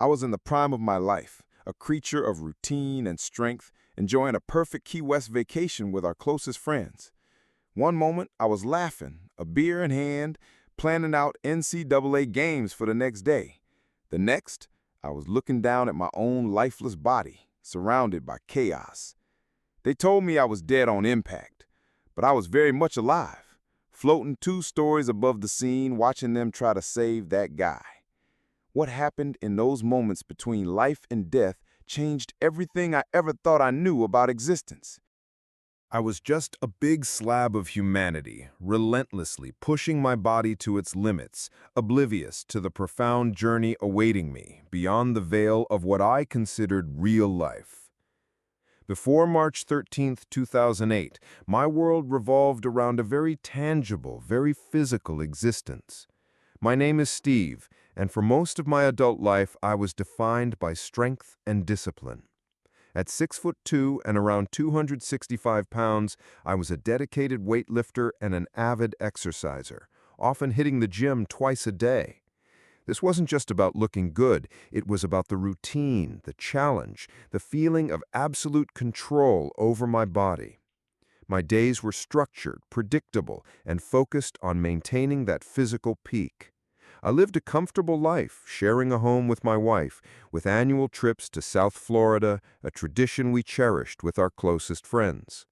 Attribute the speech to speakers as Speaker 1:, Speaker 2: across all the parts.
Speaker 1: I was in the prime of my life, a creature of routine and strength, enjoying a perfect Key West vacation with our closest friends. One moment, I was laughing, a beer in hand, planning out NCAA games for the next day. The next, I was looking down at my own lifeless body, surrounded by chaos. They told me I was dead on impact, but I was very much alive, floating 2 stories above the scene, watching them try to save that guy. What happened in those moments between life and death changed everything I ever thought I knew about existence.
Speaker 2: I was just a big slab of humanity, relentlessly pushing my body to its limits, oblivious to the profound journey awaiting me beyond the veil of what I considered real life. Before March 13th, 2008, my world revolved around a very tangible, very physical existence. My name is Steve, and for most of my adult life, I was defined by strength and discipline. At 6'2" and around 265 pounds, I was a dedicated weightlifter and an avid exerciser, often hitting the gym twice a day. This wasn't just about looking good, it was about the routine, the challenge, the feeling of absolute control over my body. My days were structured, predictable, and focused on maintaining that physical peak. I lived a comfortable life, sharing a home with my wife, with annual trips to South Florida, a tradition we cherished with our closest friends.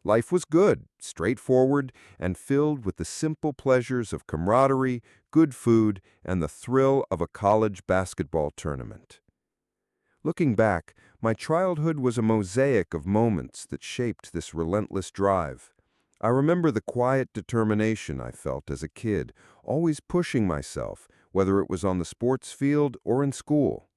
Speaker 2: Life was good, straightforward, and filled with the simple pleasures of camaraderie, good food, and the thrill of a college basketball tournament. Looking back, my childhood was a mosaic of moments that shaped this relentless drive. I remember the quiet determination I felt as a kid, always pushing myself, whether it was on the sports field or in school.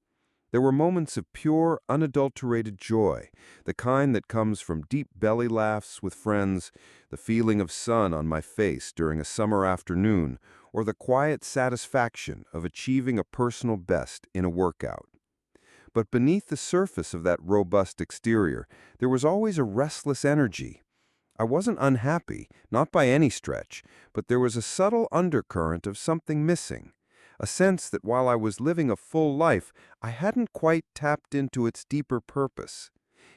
Speaker 2: There were moments of pure, unadulterated joy, the kind that comes from deep belly laughs with friends, the feeling of sun on my face during a summer afternoon, or the quiet satisfaction of achieving a personal best in a workout. But beneath the surface of that robust exterior, there was always a restless energy. I wasn't unhappy, not by any stretch, but there was a subtle undercurrent of something missing, a sense that while I was living a full life, I hadn't quite tapped into its deeper purpose.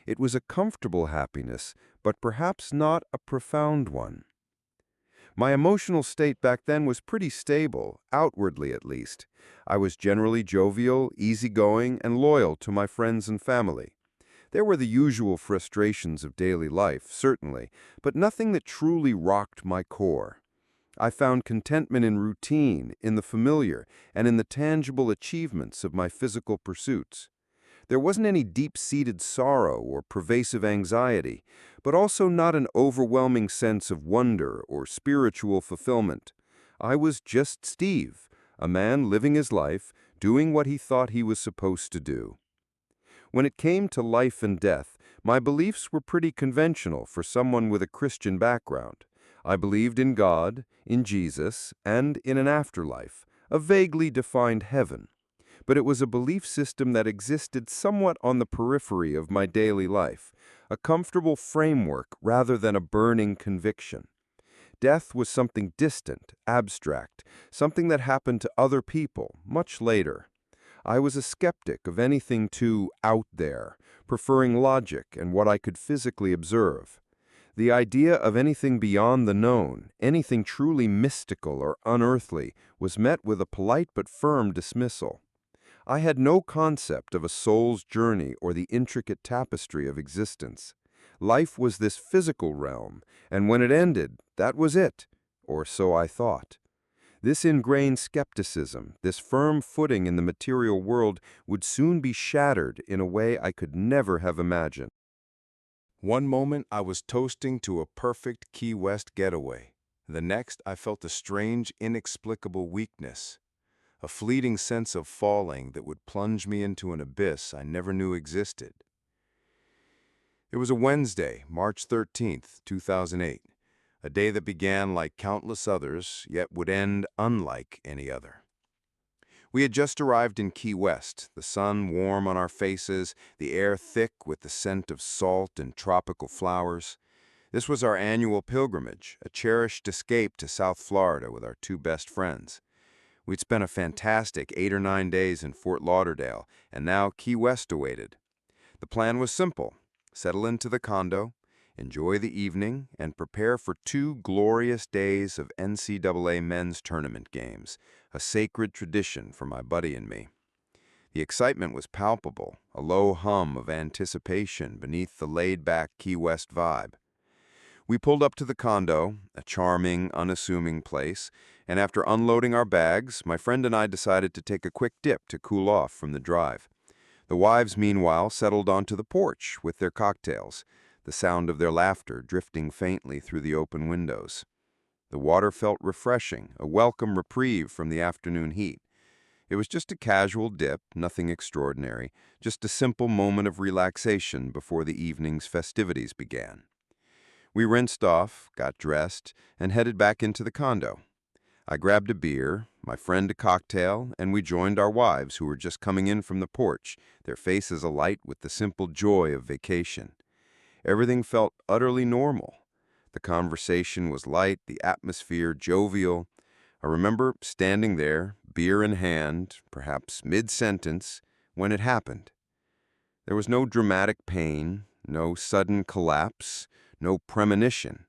Speaker 2: It was a comfortable happiness, but perhaps not a profound one. My emotional state back then was pretty stable, outwardly at least. I was generally jovial, easygoing, and loyal to my friends and family. There were the usual frustrations of daily life, certainly, but nothing that truly rocked my core. I found contentment in routine, in the familiar, and in the tangible achievements of my physical pursuits. There wasn't any deep-seated sorrow or pervasive anxiety, but also not an overwhelming sense of wonder or spiritual fulfillment. I was just Steve, a man living his life, doing what he thought he was supposed to do. When it came to life and death, my beliefs were pretty conventional for someone with a Christian background. I believed in God, in Jesus, and in an afterlife, a vaguely defined heaven. But it was a belief system that existed somewhat on the periphery of my daily life, a comfortable framework rather than a burning conviction. Death was something distant, abstract, something that happened to other people much later. I was a skeptic of anything too out there, preferring logic and what I could physically observe. The idea of anything beyond the known, anything truly mystical or unearthly, was met with a polite but firm dismissal. I had no concept of a soul's journey or the intricate tapestry of existence. Life was this physical realm, and when it ended, that was it, or so I thought. This ingrained skepticism, this firm footing in the material world, would soon be shattered in a way I could never have imagined.
Speaker 1: One moment I was toasting to a perfect Key West getaway. The next I felt a strange, inexplicable weakness, a fleeting sense of falling that would plunge me into an abyss I never knew existed. It was a Wednesday, March 13th, 2008. A day that began like countless others, yet would end unlike any other. We had just arrived in Key West, the sun warm on our faces, the air thick with the scent of salt and tropical flowers. This was our annual pilgrimage, a cherished escape to South Florida with our 2 best friends.
Speaker 2: We'd spent a fantastic 8 or 9 days in Fort Lauderdale, and now Key West awaited. The plan was simple: settle into the condo, enjoy the evening, and prepare for 2 glorious days of NCAA men's tournament games, a sacred tradition for my buddy and me. The excitement was palpable, a low hum of anticipation beneath the laid-back Key West vibe. We pulled up to the condo, a charming, unassuming place, and after unloading our bags, my friend and I decided to take a quick dip to cool off from the drive. The wives, meanwhile, settled onto the porch with their cocktails, the sound of their laughter drifting faintly through the open windows. The water felt refreshing, a welcome reprieve from the afternoon heat. It was just a casual dip, nothing extraordinary, just a simple moment of relaxation before the evening's festivities began. We rinsed off, got dressed, and headed back into the condo. I grabbed a beer, my friend a cocktail, and we joined our wives who were just coming in from the porch, their faces alight with the simple joy of vacation. Everything felt utterly normal. The conversation was light, the atmosphere jovial. I remember standing there, beer in hand, perhaps mid-sentence, when it happened. There was no dramatic pain, no sudden collapse, no premonition.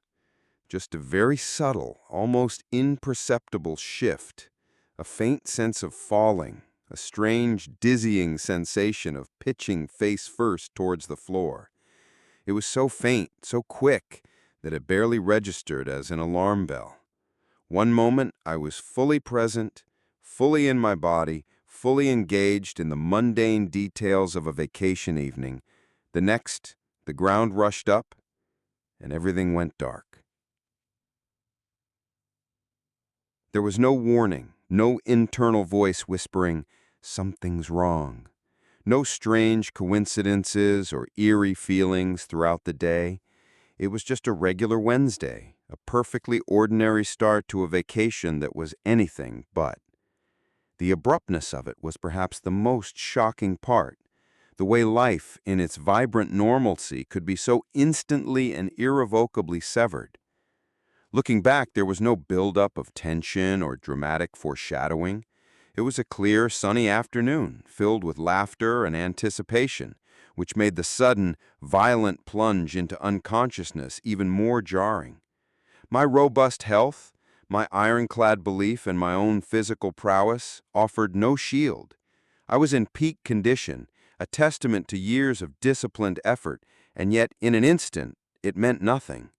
Speaker 2: Just a very subtle, almost imperceptible shift, a faint sense of falling, a strange, dizzying sensation of pitching face first towards the floor. It was so faint, so quick, that it barely registered as an alarm bell. One moment I was fully present, fully in my body, fully engaged in the mundane details of a vacation evening. The next, the ground rushed up, and everything went dark. There was no warning, no internal voice whispering, "Something's wrong." No strange coincidences or eerie feelings throughout the day. It was just a regular Wednesday, a perfectly ordinary start to a vacation that was anything but. The abruptness of it was perhaps the most shocking part. The way life, in its vibrant normalcy, could be so instantly and irrevocably severed. Looking back, there was no buildup of tension or dramatic foreshadowing. It was a clear, sunny afternoon, filled with laughter and anticipation, which made the sudden, violent plunge into unconsciousness even more jarring. My robust health, my ironclad belief in my own physical prowess, offered no shield. I was in peak condition, a testament to years of disciplined effort, and yet, in an instant, it meant nothing.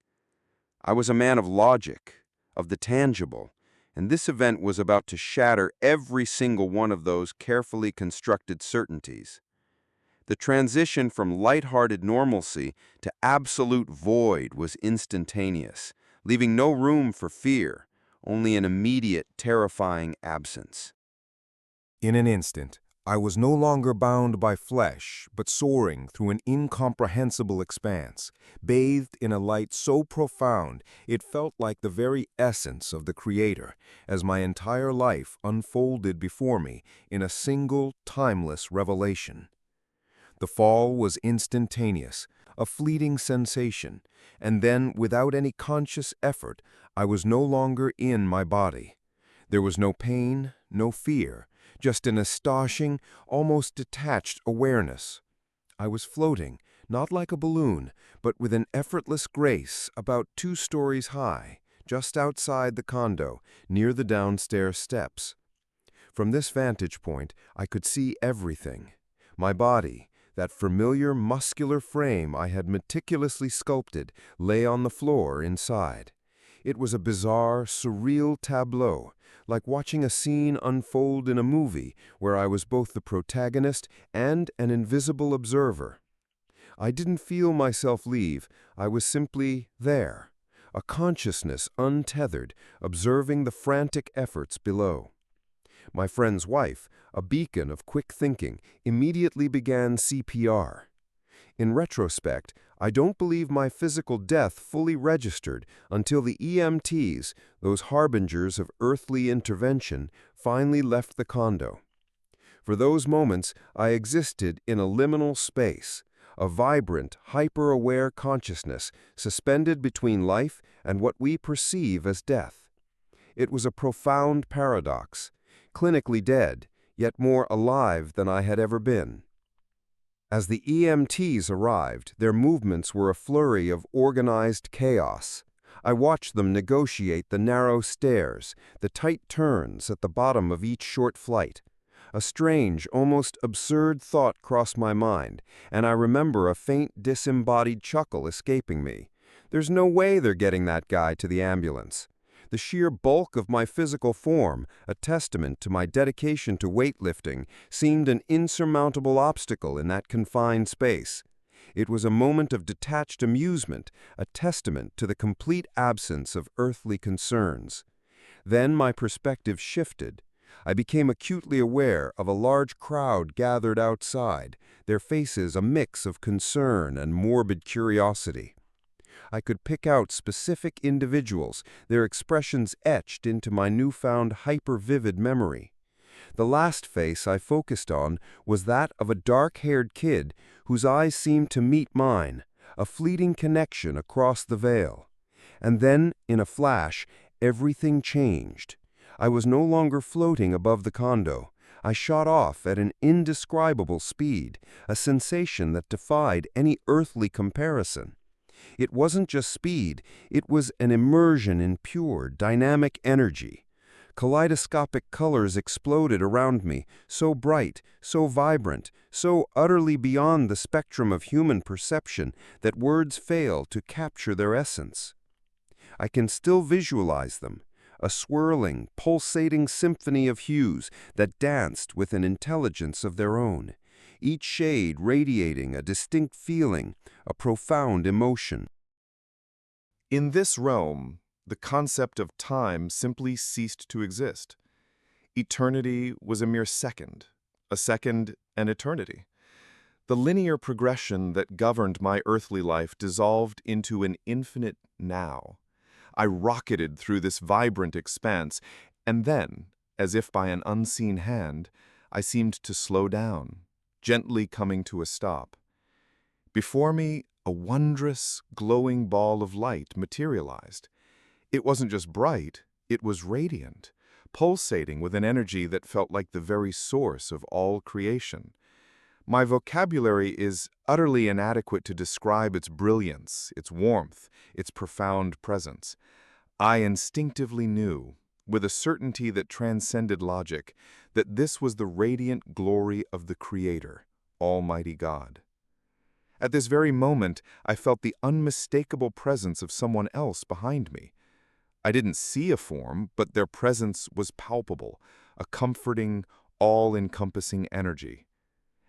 Speaker 2: I was a man of logic, of the tangible, and this event was about to shatter every single one of those carefully constructed certainties. The transition from lighthearted normalcy to absolute void was instantaneous, leaving no room for fear, only an immediate, terrifying absence.
Speaker 1: In an instant, I was no longer bound by flesh, but soaring through an incomprehensible expanse, bathed in a light so profound it felt like the very essence of the Creator, as my entire life unfolded before me in a single, timeless revelation. The fall was instantaneous, a fleeting sensation, and then, without any conscious effort, I was no longer in my body. There was no pain, no fear, just an astonishing, almost detached awareness. I was floating, not like a balloon, but with an effortless grace about 2 stories high, just outside the condo, near the downstairs steps. From this vantage point, I could see everything. My body, that familiar muscular frame I had meticulously sculpted, lay on the floor inside. It was a bizarre, surreal tableau, like watching a scene unfold in a movie where I was both the protagonist and an invisible observer. I didn't feel myself leave, I was simply there, a consciousness untethered, observing the frantic efforts below. My friend's wife, a beacon of quick thinking, immediately began CPR. In retrospect, I don't believe my physical death fully registered until the EMTs, those harbingers of earthly intervention, finally left the condo. For those moments, I existed in a liminal space, a vibrant, hyper-aware consciousness suspended between life and what we perceive as death. It was a profound paradox.
Speaker 2: clinically dead, yet more alive than I had ever been. As the EMTs arrived, their movements were a flurry of organized chaos. I watched them negotiate the narrow stairs, the tight turns at the bottom of each short flight. A strange, almost absurd thought crossed my mind, and I remember a faint, disembodied chuckle escaping me. There's no way they're getting that guy to the ambulance. The sheer bulk of my physical form, a testament to my dedication to weightlifting, seemed an insurmountable obstacle in that confined space. It was a moment of detached amusement, a testament to the complete absence of earthly concerns. Then my perspective shifted. I became acutely aware of a large crowd gathered outside, their faces a mix of concern and morbid curiosity. I could pick out specific individuals, their expressions etched into my newfound hyper-vivid memory. The last face I focused on was that of a dark-haired kid whose eyes seemed to meet mine, a fleeting connection across the veil. And then, in a flash, everything changed. I was no longer floating above the condo. I shot off at an indescribable speed, a sensation that defied any earthly comparison. It wasn't just speed, it was an immersion in pure, dynamic energy. Kaleidoscopic colors exploded around me, so bright, so vibrant, so utterly beyond the spectrum of human perception that words fail to capture their essence. I can still visualize them, a swirling, pulsating symphony of hues that danced with an intelligence of their own, each shade radiating a distinct feeling, a profound emotion.
Speaker 1: In this realm, the concept of time simply ceased to exist. Eternity was a mere second, a second an eternity. The linear progression that governed my earthly life dissolved into an infinite now. I rocketed through this vibrant expanse, and then, as if by an unseen hand, I seemed to slow down, gently coming to a stop. Before me, a wondrous, glowing ball of light materialized. It wasn't just bright, it was radiant, pulsating with an energy that felt like the very source of all creation. My vocabulary is utterly inadequate to describe its brilliance, its warmth, its profound presence. I instinctively knew, with a certainty that transcended logic, that this was the radiant glory of the Creator, Almighty God. At this very moment, I felt the unmistakable presence of someone else behind me. I didn't see a form, but their presence was palpable, a comforting, all-encompassing energy.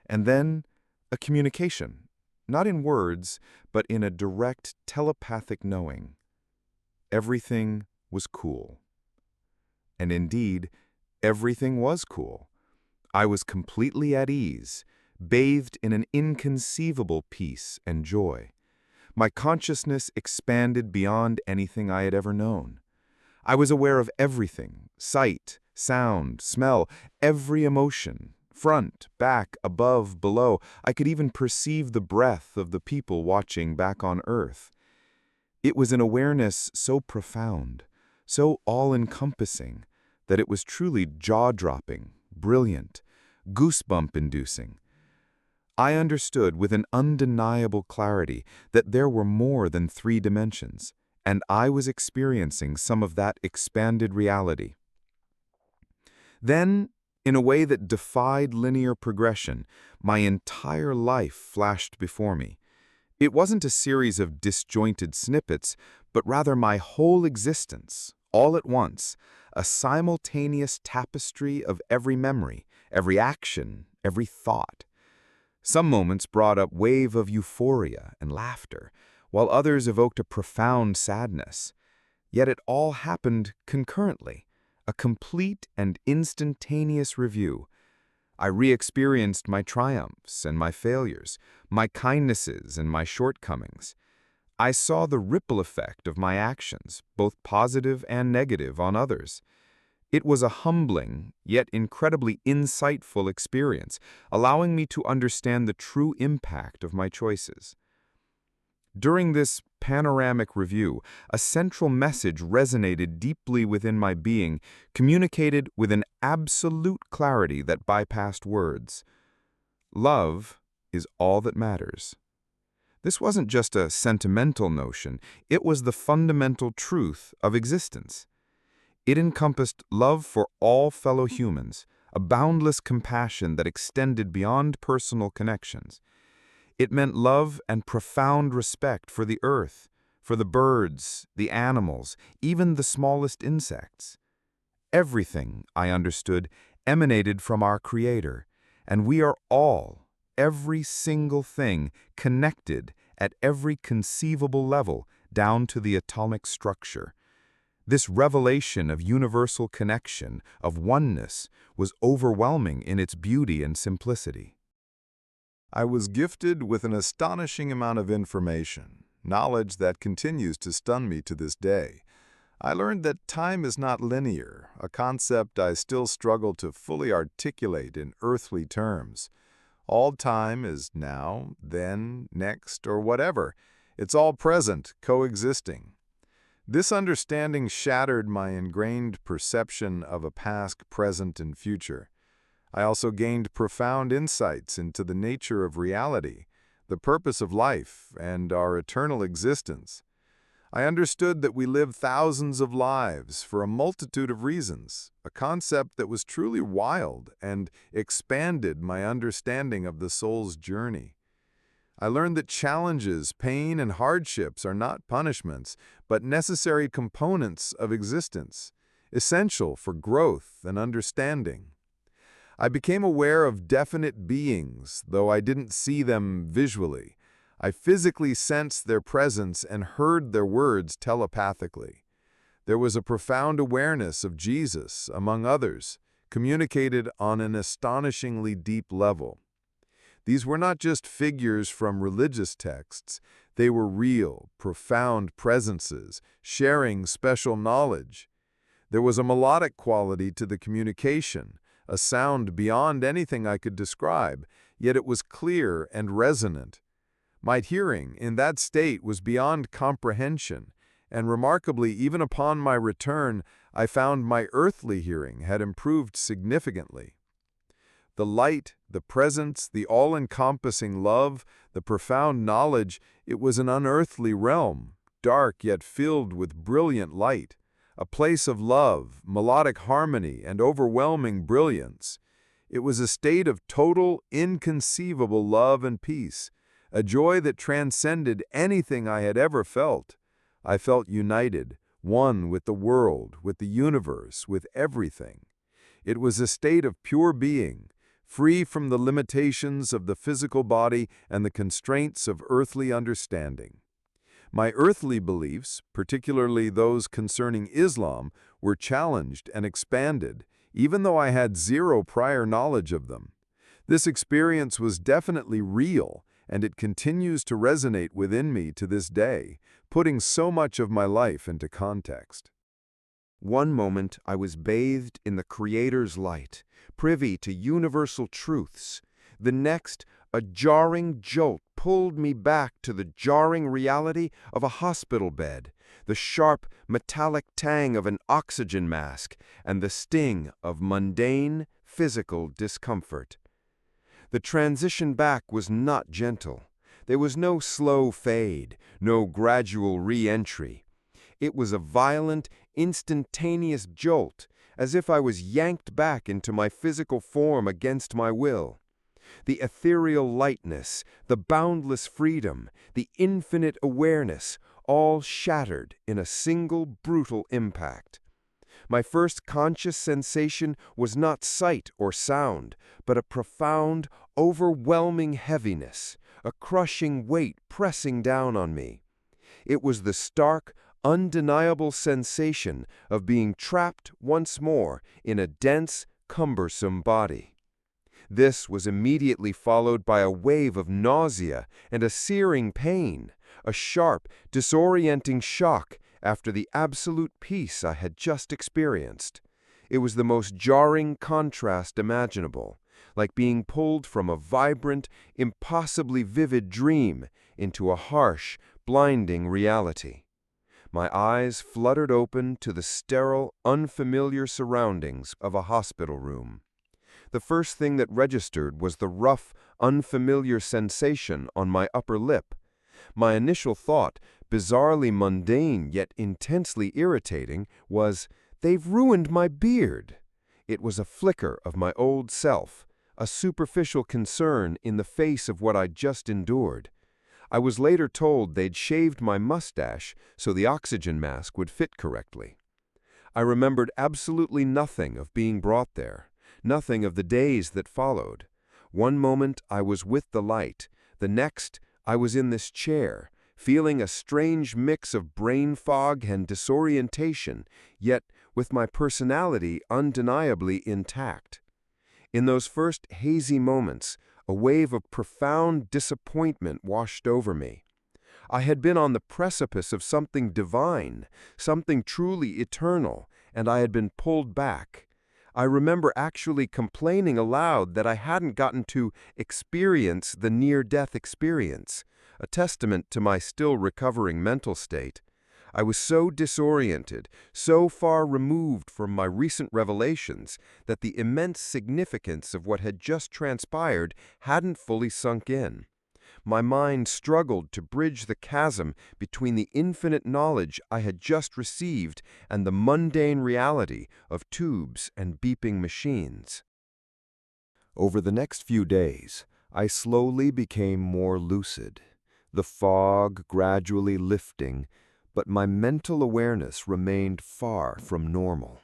Speaker 1: And then, a communication, not in words, but in a direct telepathic knowing. Everything was cool. And indeed, everything was cool. I was completely at ease, bathed in an inconceivable peace and joy. My consciousness expanded beyond anything I had ever known. I was aware of everything, sight, sound, smell, every emotion, front, back, above, below. I could even perceive the breath of the people watching back on Earth. It was an awareness so profound, so all-encompassing, that it was truly jaw-dropping, brilliant, goosebump-inducing. I understood with an undeniable clarity that there were more than 3 dimensions, and I was experiencing some of that expanded reality. Then, in a way that defied linear progression, my entire life flashed before me. It wasn't a series of disjointed snippets, but rather my whole existence, all at once, a simultaneous tapestry of every memory, every action, every thought. Some moments brought up wave of euphoria and laughter, while others evoked a profound sadness. Yet it all happened concurrently, a complete and instantaneous review. I re-experienced my triumphs and my failures, my kindnesses and my shortcomings. I saw the ripple effect of my actions, both positive and negative, on others. It was a humbling, yet incredibly insightful experience, allowing me to understand the true impact of my choices.
Speaker 2: During this panoramic review, a central message resonated deeply within my being, communicated with an absolute clarity that bypassed words. Love is all that matters. This wasn't just a sentimental notion, it was the fundamental truth of existence. It encompassed love for all fellow humans, a boundless compassion that extended beyond personal connections. It meant love and profound respect for the earth, for the birds, the animals, even the smallest insects. Everything, I understood, emanated from our Creator, and we are all, every single thing, connected at every conceivable level, down to the atomic structure. This revelation of universal connection, of oneness, was overwhelming in its beauty and simplicity.
Speaker 1: I was gifted with an astonishing amount of information, knowledge that continues to stun me to this day. I learned that time is not linear, a concept I still struggle to fully articulate in earthly terms. All time is now, then, next, or whatever. It's all present, coexisting. This understanding shattered my ingrained perception of a past, present, and future. I also gained profound insights into the nature of reality, the purpose of life, and our eternal existence. I understood that we live thousands of lives for a multitude of reasons, a concept that was truly wild and expanded my understanding of the soul's journey. I learned that challenges, pain, and hardships are not punishments, but necessary components of existence, essential for growth and understanding. I became aware of definite beings, though I didn't see them visually. I physically sensed their presence and heard their words telepathically. There was a profound awareness of Jesus, among others, communicated on an astonishingly deep level. These were not just figures from religious texts. They were real, profound presences, sharing special knowledge. There was a melodic quality to the communication, a sound beyond anything I could describe, yet it was clear and resonant. My hearing, in that state, was beyond comprehension, and remarkably, even upon my return, I found my earthly hearing had improved significantly. The light, the presence, the all-encompassing love, the profound knowledge, it was an unearthly realm, dark yet filled with brilliant light. A place of love, melodic harmony, and overwhelming brilliance. It was a state of total, inconceivable love and peace, a joy that transcended anything I had ever felt. I felt united, one with the world, with the universe, with everything. It was a state of pure being, free from the limitations of the physical body and the constraints of earthly understanding. My earthly beliefs, particularly those concerning Islam, were challenged and expanded, even though I had zero prior knowledge of them. This experience was definitely real, and it continues to resonate within me to this day, putting so much of my life into context.
Speaker 2: One moment I was bathed in the Creator's light, privy to universal truths. The next, a jarring jolt pulled me back to the jarring reality of a hospital bed, the sharp, metallic tang of an oxygen mask, and the sting of mundane, physical discomfort. The transition back was not gentle. There was no slow fade, no gradual re-entry. It was a violent, instantaneous jolt, as if I was yanked back into my physical form against my will. The ethereal lightness, the boundless freedom, the infinite awareness, all shattered in a single brutal impact. My first conscious sensation was not sight or sound, but a profound, overwhelming heaviness, a crushing weight pressing down on me. It was the stark, undeniable sensation of being trapped once more in a dense, cumbersome body. This was immediately followed by a wave of nausea and a searing pain, a sharp, disorienting shock after the absolute peace I had just experienced. It was the most jarring contrast imaginable, like being pulled from a vibrant, impossibly vivid dream into a harsh, blinding reality. My eyes fluttered open to the sterile, unfamiliar surroundings of a hospital room. The first thing that registered was the rough, unfamiliar sensation on my upper lip. My initial thought, bizarrely mundane yet intensely irritating, was, "They've ruined my beard." It was a flicker of my old self, a superficial concern in the face of what I'd just endured. I was later told they'd shaved my mustache so the oxygen mask would fit correctly. I remembered absolutely nothing of being brought there, nothing of the days that followed. One moment I was with the light, the next I was in this chair, feeling a strange mix of brain fog and disorientation, yet with my personality undeniably intact. In those first hazy moments, a wave of profound disappointment washed over me. I had been on the precipice of something divine, something truly eternal, and I had been pulled back. I remember actually complaining aloud that I hadn't gotten to experience the near-death experience, a testament to my still recovering mental state. I was so disoriented, so far removed from my recent revelations, that the immense significance of what had just transpired hadn't fully sunk in. My mind struggled to bridge the chasm between the infinite knowledge I had just received and the mundane reality of tubes and beeping machines. Over the next few days, I slowly became more lucid, the fog gradually lifting, but my mental awareness remained far from normal.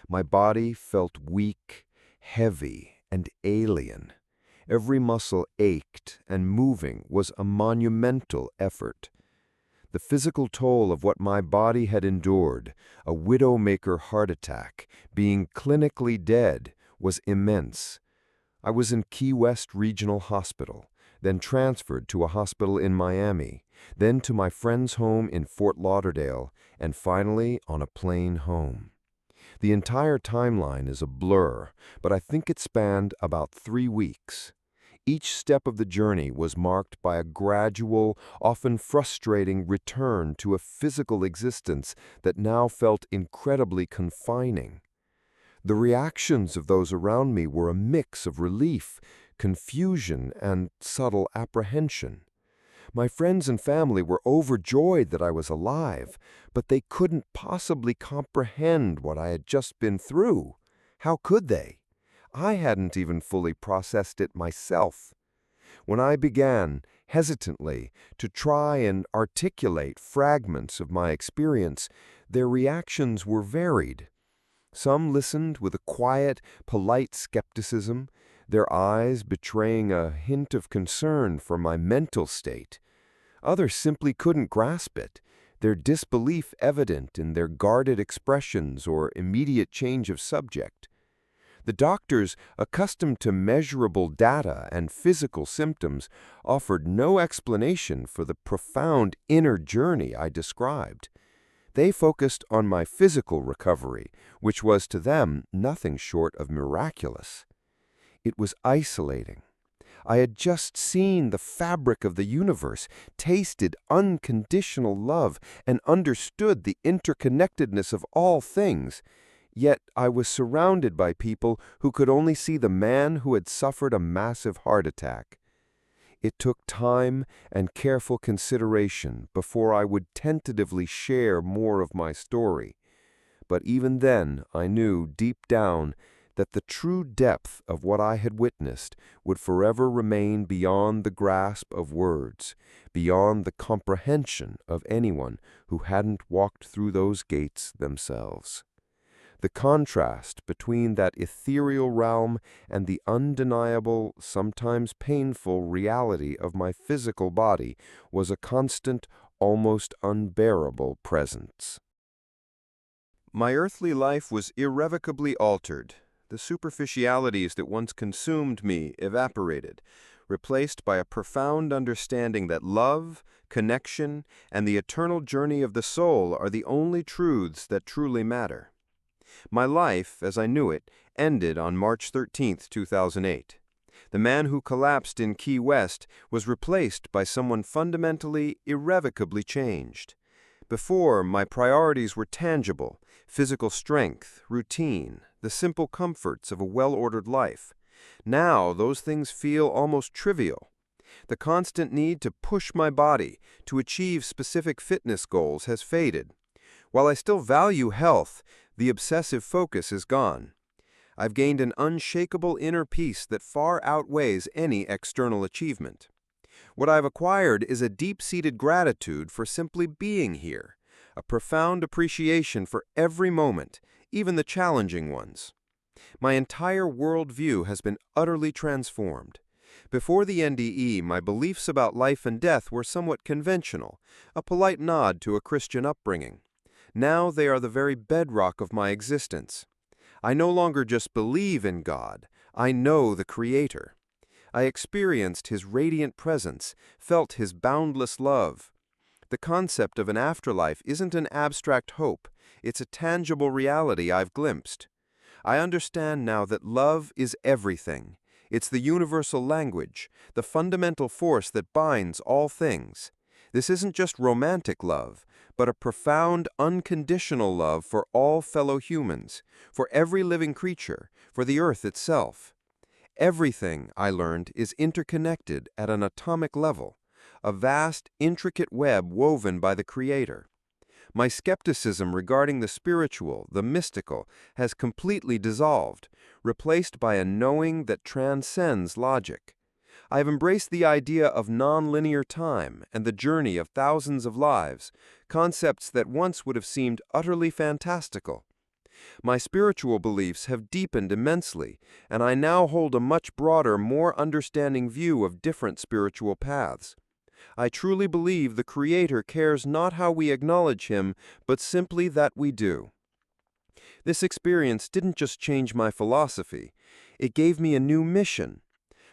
Speaker 2: My body felt weak, heavy, and alien. Every muscle ached, and moving was a monumental effort. The physical toll of what my body had endured, a widowmaker heart attack, being clinically dead, was immense. I was in Key West Regional Hospital, then transferred to a hospital in Miami, then to my friend's home in Fort Lauderdale, and finally on a plane home. The entire timeline is a blur, but I think it spanned about 3 weeks. Each step of the journey was marked by a gradual, often frustrating return to a physical existence that now felt incredibly confining. The reactions of those around me were a mix of relief, confusion, and subtle apprehension. My friends and family were overjoyed that I was alive, but they couldn't possibly comprehend what I had just been through. How could they? I hadn't even fully processed it myself. When I began, hesitantly, to try and articulate fragments of my experience, their reactions were varied. Some listened with a quiet, polite skepticism, their eyes betraying a hint of concern for my mental state. Others simply couldn't grasp it, their disbelief evident in their guarded expressions or immediate change of subject. The doctors, accustomed to measurable data and physical symptoms, offered no explanation for the profound inner journey I described. They focused on my physical recovery, which was to them nothing short of miraculous. It was isolating. I had just seen the fabric of the universe, tasted unconditional love, and understood the interconnectedness of all things. Yet I was surrounded by people who could only see the man who had suffered a massive heart attack. It took time and careful consideration before I would tentatively share more of my story. But even then, I knew deep down that the true depth of what I had witnessed would forever remain beyond the grasp of words, beyond the comprehension of anyone who hadn't walked through those gates themselves. The contrast between that ethereal realm and the undeniable, sometimes painful reality of my physical body was a constant, almost unbearable presence. My earthly life was irrevocably altered. The superficialities that once consumed me evaporated, replaced by a profound understanding that love, connection, and the eternal journey of the soul are the only truths that truly matter. My life, as I knew it, ended on March 13, 2008. The man who collapsed in Key West was replaced by someone fundamentally, irrevocably changed. Before, my priorities were tangible: physical strength, routine, the simple comforts of a well-ordered life. Now, those things feel almost trivial. The constant need to push my body, to achieve specific fitness goals has faded. While I still value health, the obsessive focus is gone. I've gained an unshakable inner peace that far outweighs any external achievement. What I've acquired is a deep-seated gratitude for simply being here, a profound appreciation for every moment, even the challenging ones. My entire worldview has been utterly transformed. Before the NDE, my beliefs about life and death were somewhat conventional, a polite nod to a Christian upbringing. Now they are the very bedrock of my existence. I no longer just believe in God, I know the Creator. I experienced His radiant presence, felt His boundless love. The concept of an afterlife isn't an abstract hope, it's a tangible reality I've glimpsed. I understand now that love is everything. It's the universal language, the fundamental force that binds all things. This isn't just romantic love, but a profound, unconditional love for all fellow humans, for every living creature, for the earth itself. Everything, I learned, is interconnected at an atomic level, a vast, intricate web woven by the Creator. My skepticism regarding the spiritual, the mystical, has completely dissolved, replaced by a knowing that transcends logic. I have embraced the idea of non-linear time and the journey of thousands of lives, concepts that once would have seemed utterly fantastical. My spiritual beliefs have deepened immensely, and I now hold a much broader, more understanding view of different spiritual paths. I truly believe the Creator cares not how we acknowledge Him, but simply that we do. This experience didn't just change my philosophy, it gave me a new mission.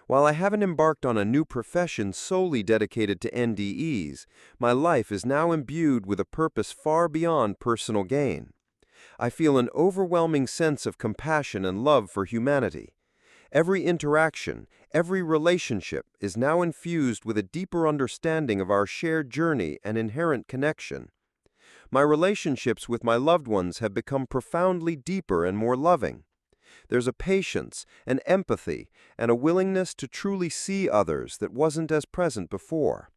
Speaker 2: While I haven't embarked on a new profession solely dedicated to NDEs, my life is now imbued with a purpose far beyond personal gain. I feel an overwhelming sense of compassion and love for humanity. Every interaction, every relationship is now infused with a deeper understanding of our shared journey and inherent connection. My relationships with my loved ones have become profoundly deeper and more loving. There's a patience, an empathy, and a willingness to truly see others that wasn't as present before.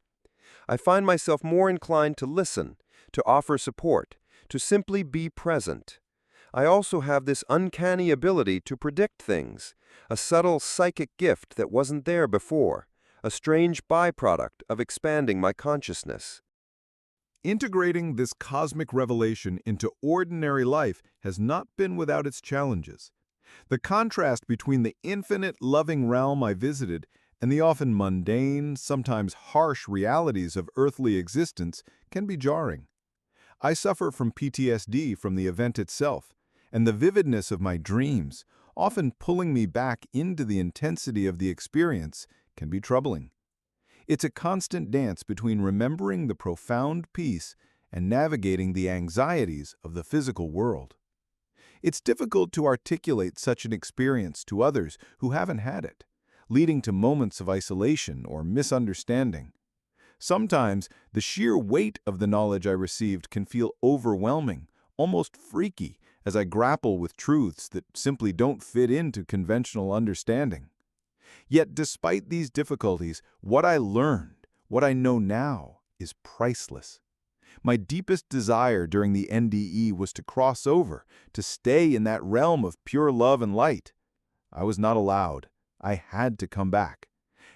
Speaker 2: I find myself more inclined to listen, to offer support, to simply be present. I also have this uncanny ability to predict things, a subtle psychic gift that wasn't there before, a strange byproduct of expanding my consciousness.
Speaker 1: Integrating this cosmic revelation into ordinary life has not been without its challenges. The contrast between the infinite, loving realm I visited and the often mundane, sometimes harsh realities of earthly existence can be jarring. I suffer from PTSD from the event itself, and the vividness of my dreams, often pulling me back into the intensity of the experience, can be troubling. It's a constant dance between remembering the profound peace and navigating the anxieties of the physical world. It's difficult to articulate such an experience to others who haven't had it, leading to moments of isolation or misunderstanding. Sometimes, the sheer weight of the knowledge I received can feel overwhelming, almost freaky, as I grapple with truths that simply don't fit into conventional understanding. Yet, despite these difficulties, what I learned, what I know now, is priceless. My deepest desire during the NDE was to cross over, to stay in that realm of pure love and light. I was not allowed. I had to come back.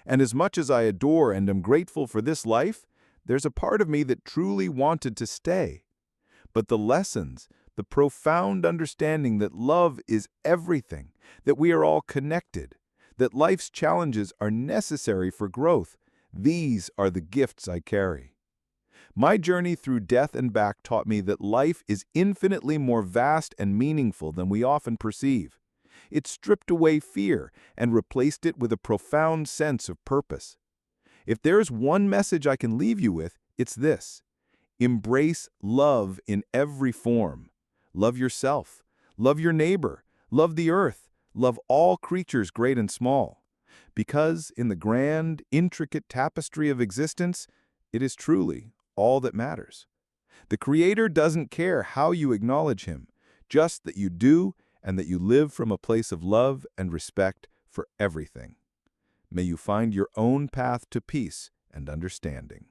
Speaker 1: And as much as I adore and am grateful for this life, there's a part of me that truly wanted to stay. But the lessons, the profound understanding that love is everything, that we are all connected, that life's challenges are necessary for growth, these are the gifts I carry. My journey through death and back taught me that life is infinitely more vast and meaningful than we often perceive. It stripped away fear and replaced it with a profound sense of purpose. If there's one message I can leave you with, it's this: embrace love in every form. Love yourself, love your neighbor, love the earth, love all creatures great and small. because in the grand, intricate tapestry of existence, it is truly all that matters. The Creator doesn't care how you acknowledge Him, just that you do and that you live from a place of love and respect for everything. May you find your own path to peace and understanding.